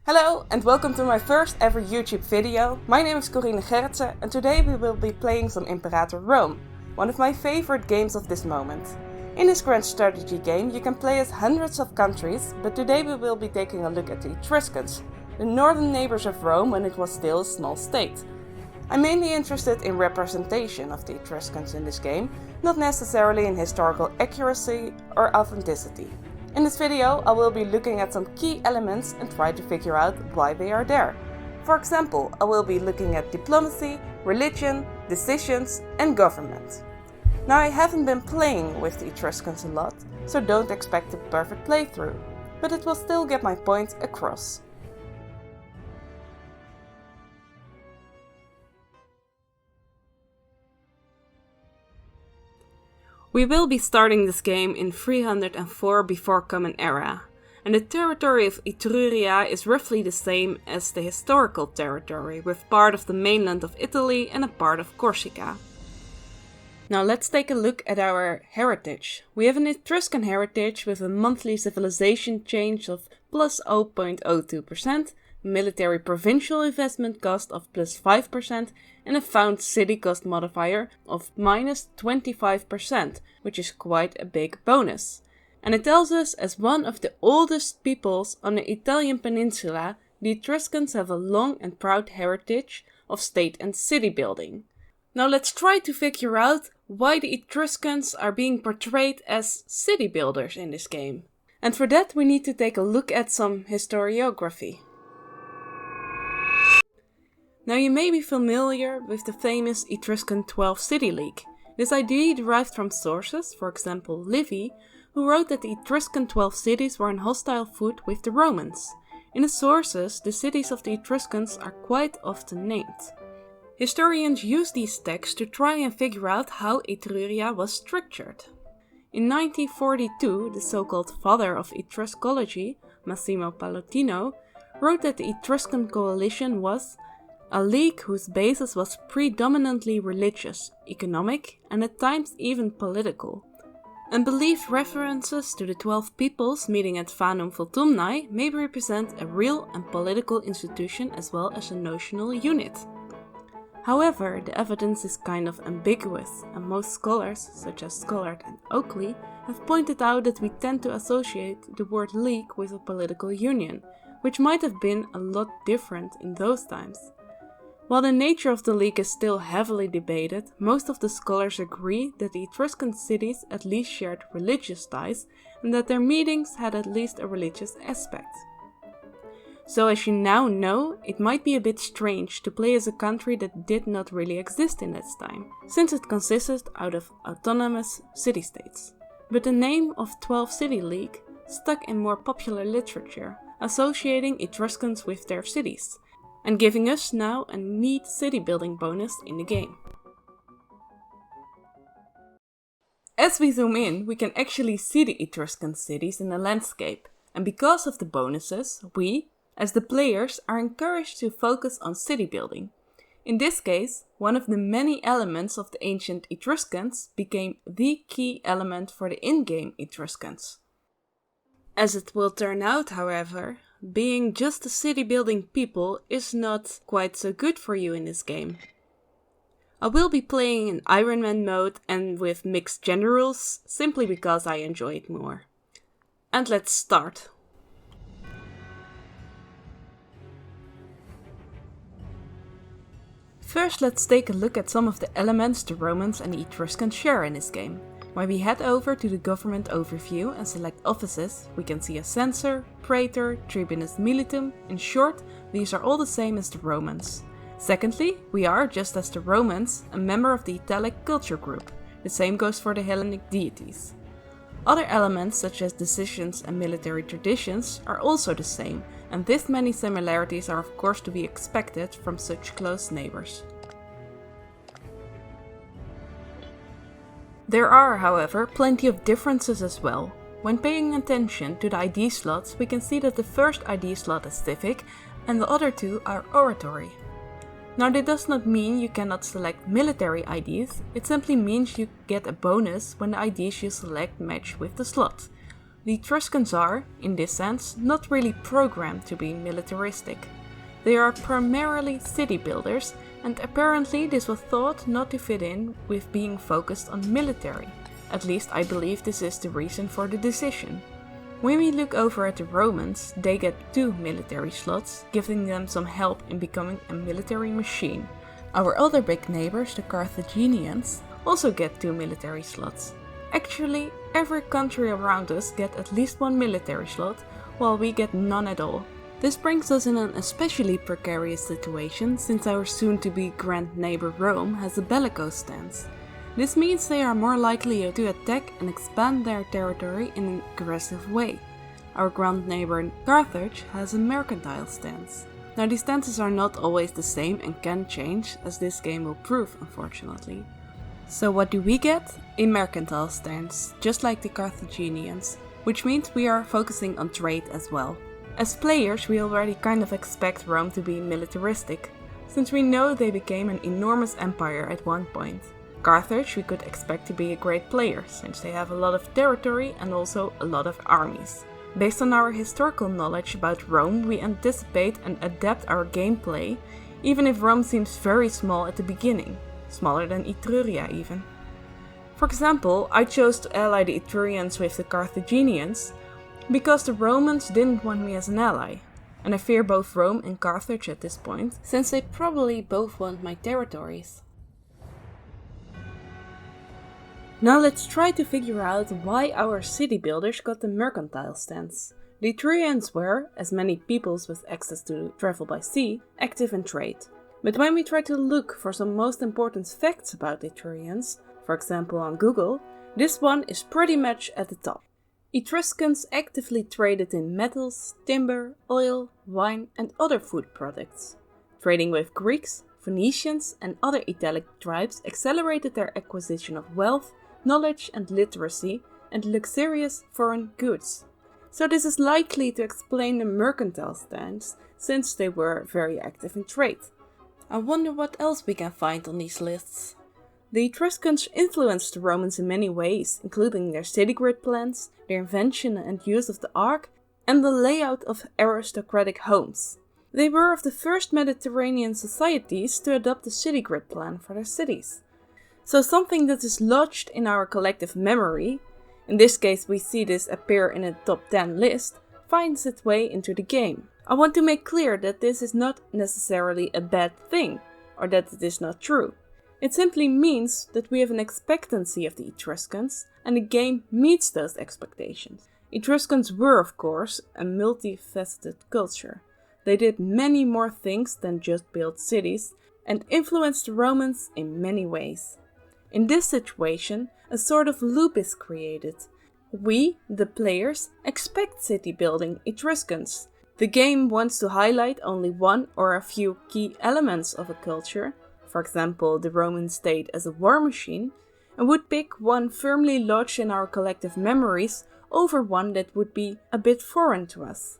Hello and welcome to my first ever YouTube video. My name is Corine Gerritsen and today we will be playing some Imperator Rome, one of my favorite games of this moment. In this grand strategy game you can play as hundreds of countries, but today we will be taking a look at the Etruscans, the northern neighbors of Rome when it was still a small state. I'm mainly interested in representation of the Etruscans in this game, not necessarily in historical accuracy or authenticity. In this video I will be looking at some key elements and try to figure out why they are there. For example, I will be looking at diplomacy, religion, decisions and government. Now I haven't been playing with the Etruscans a lot, so don't expect a perfect playthrough, but it will still get my point across. We will be starting this game in 304 before Common Era, and the territory of Etruria is roughly the same as the historical territory, with part of the mainland of Italy and a part of Corsica. Now let's take a look at our heritage. We have an Etruscan heritage with a monthly civilization change of plus 0.02%, military provincial investment cost of plus 5%, and a found city cost modifier of minus 25%, which is quite a big bonus. And it tells us, as one of the oldest peoples on the Italian peninsula, the Etruscans have a long and proud heritage of state and city building. Now let's try to figure out why the Etruscans are being portrayed as city builders in this game. And for that we need to take a look at some historiography. Now you may be familiar with the famous Etruscan 12 City League. This idea derived from sources, for example Livy, who wrote that the Etruscan 12 cities were in hostile foot with the Romans. In the sources, the cities of the Etruscans are quite often named. Historians use these texts to try and figure out how Etruria was structured. In 1942, the so-called father of Etruscology, Massimo Pallottino, wrote that the Etruscan coalition was a league whose basis was predominantly religious, economic, and at times even political. Unbelieved references to the 12 peoples meeting at Fanum Voltumnae may represent a real and political institution as well as a notional unit. However, the evidence is kind of ambiguous, and most scholars, such as Schollard and Oakley, have pointed out that we tend to associate the word league with a political union, which might have been a lot different in those times. While the nature of the league is still heavily debated, most of the scholars agree that the Etruscan cities at least shared religious ties and that their meetings had at least a religious aspect. So as you now know, it might be a bit strange to play as a country that did not really exist in its time, since it consisted out of autonomous city-states. But the name of 12 City League stuck in more popular literature, associating Etruscans with their cities, and giving us now a neat city building bonus in the game. As we zoom in, we can actually see the Etruscan cities in the landscape, and because of the bonuses, we, as the players, are encouraged to focus on city building. In this case, one of the many elements of the ancient Etruscans became the key element for the in-game Etruscans. As it will turn out, however, being just a city building people is not quite so good for you in this game. I will be playing in Iron Man mode and with mixed generals simply because I enjoy it more. And let's start. First let's take a look at some of the elements the Romans and the Etruscans share in this game. When we head over to the government overview and select offices, we can see a censor, praetor, tribunus militum. In short, these are all the same as the Romans. Secondly, we are, just as the Romans, a member of the Italic culture group. The same goes for the Hellenic deities. Other elements such as decisions and military traditions are also the same, and this many similarities are of course to be expected from such close neighbors. There are, however, plenty of differences as well. When paying attention to the ID slots, we can see that the first ID slot is civic and the other two are oratory. Now that does not mean you cannot select military IDs, it simply means you get a bonus when the IDs you select match with the slot. The Etruscans are, in this sense, not really programmed to be militaristic. They are primarily city builders, and apparently this was thought not to fit in with being focused on military. At least I believe this is the reason for the decision. When we look over at the Romans, they get 2 military slots, giving them some help in becoming a military machine. Our other big neighbors, the Carthaginians, also get 2 military slots. Actually, every country around us get at least 1 military slot, while we get none at all. This brings us in an especially precarious situation since our soon-to-be grand neighbor Rome has a bellicose stance. This means they are more likely to attack and expand their territory in an aggressive way. Our grand neighbor Carthage has a mercantile stance. Now these stances are not always the same and can change, as this game will prove, unfortunately. So what do we get? A mercantile stance, just like the Carthaginians, which means we are focusing on trade as well. As players, we already kind of expect Rome to be militaristic, since we know they became an enormous empire at one point. Carthage we could expect to be a great player, since they have a lot of territory and also a lot of armies. Based on our historical knowledge about Rome, we anticipate and adapt our gameplay, even if Rome seems very small at the beginning, smaller than Etruria even. For example, I chose to ally the Etrurians with the Carthaginians, because the Romans didn't want me as an ally, and I fear both Rome and Carthage at this point, since they probably both want my territories. Now let's try to figure out why our city builders got the mercantile stance. The Etrurians were, as many peoples with access to travel by sea, active in trade. But when we try to look for some most important facts about the Etrurians, for example on Google, this one is pretty much at the top. Etruscans actively traded in metals, timber, oil, wine and other food products. Trading with Greeks, Phoenicians and other Italic tribes accelerated their acquisition of wealth, knowledge and literacy, and luxurious foreign goods. So this is likely to explain the mercantile stance, since they were very active in trade. I wonder what else we can find on these lists. The Etruscans influenced the Romans in many ways, including their city grid plans, their invention and use of the ark, and the layout of aristocratic homes. They were of the first Mediterranean societies to adopt the city grid plan for their cities. So something that is lodged in our collective memory, in this case we see this appear in a top 10 list, finds its way into the game. I want to make clear that this is not necessarily a bad thing, or that it is not true. It simply means that we have an expectancy of the Etruscans, and the game meets those expectations. Etruscans were, of course, a multifaceted culture. They did many more things than just build cities, and influenced the Romans in many ways. In this situation, a sort of loop is created. We, the players, expect city building Etruscans. The game wants to highlight only one or a few key elements of a culture, for example the Roman state as a war machine, and would pick one firmly lodged in our collective memories over one that would be a bit foreign to us.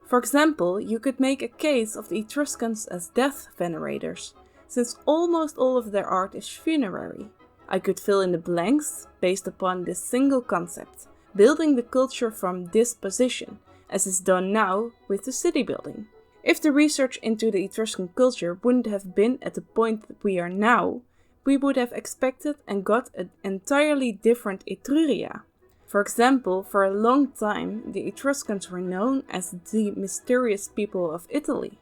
For example, you could make a case of the Etruscans as death venerators, since almost all of their art is funerary. I could fill in the blanks based upon this single concept, building the culture from this position, as is done now with the city building. If the research into the Etruscan culture wouldn't have been at the point that we are now, we would have expected and got an entirely different Etruria. For example, for a long time the Etruscans were known as the mysterious people of Italy.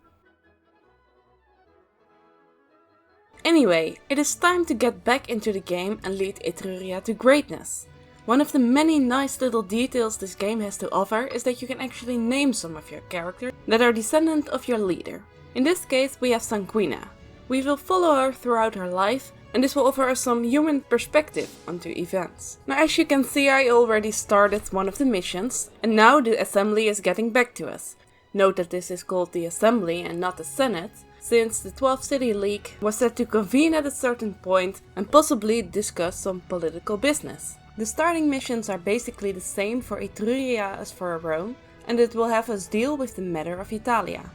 Anyway, it is time to get back into the game and lead Etruria to greatness. One of the many nice little details this game has to offer is that you can actually name some of your characters that are descendant of your leader. In this case we have Sanguina. We will follow her throughout her life, and this will offer us some human perspective onto events. Now as you can see, I already started one of the missions, and now the assembly is getting back to us. Note that this is called the assembly and not the senate, since the 12th City League was set to convene at a certain point and possibly discuss some political business. The starting missions are basically the same for Etruria as for Rome, and it will have us deal with the matter of Italia.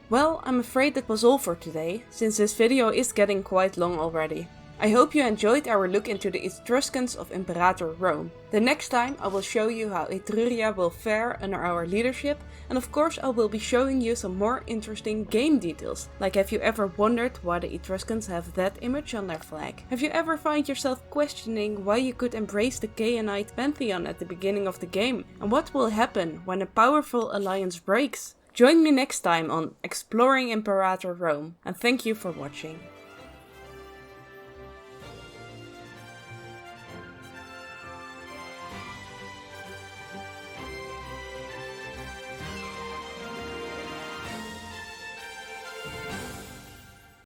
Well, I'm afraid that was all for today, since this video is getting quite long already. I hope you enjoyed our look into the Etruscans of Imperator Rome. The next time I will show you how Etruria will fare under our leadership, and of course I will be showing you some more interesting game details, like have you ever wondered why the Etruscans have that image on their flag? Have you ever found yourself questioning why you could embrace the Chaonite pantheon at the beginning of the game, and what will happen when a powerful alliance breaks? Join me next time on Exploring Imperator Rome, and thank you for watching.